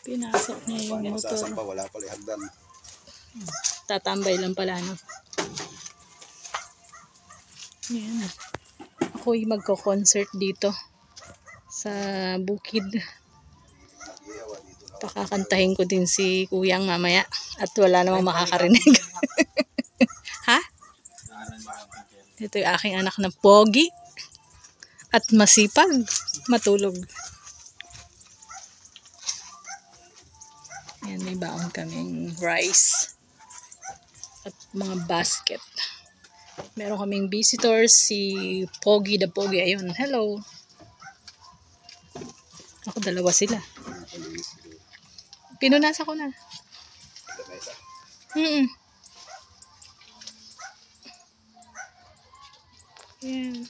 Pinasok niya yung Paano motor. masasampa? Wala pala hagdan. Tatambay lang pala, no? Yan. Ako'y magko-concert dito sa bukid. Pakakantahin ko din si Kuyang mamaya at wala namang makakarinig. Ha? Ito yung aking anak na pogi at masipag matulog. Ayan, may baon kaming rice at mga basket. Meron kaming visitors, si Pogi the Pogi. Ayun, hello. Ako, dalawa sila. Pinunas ako na. Yan.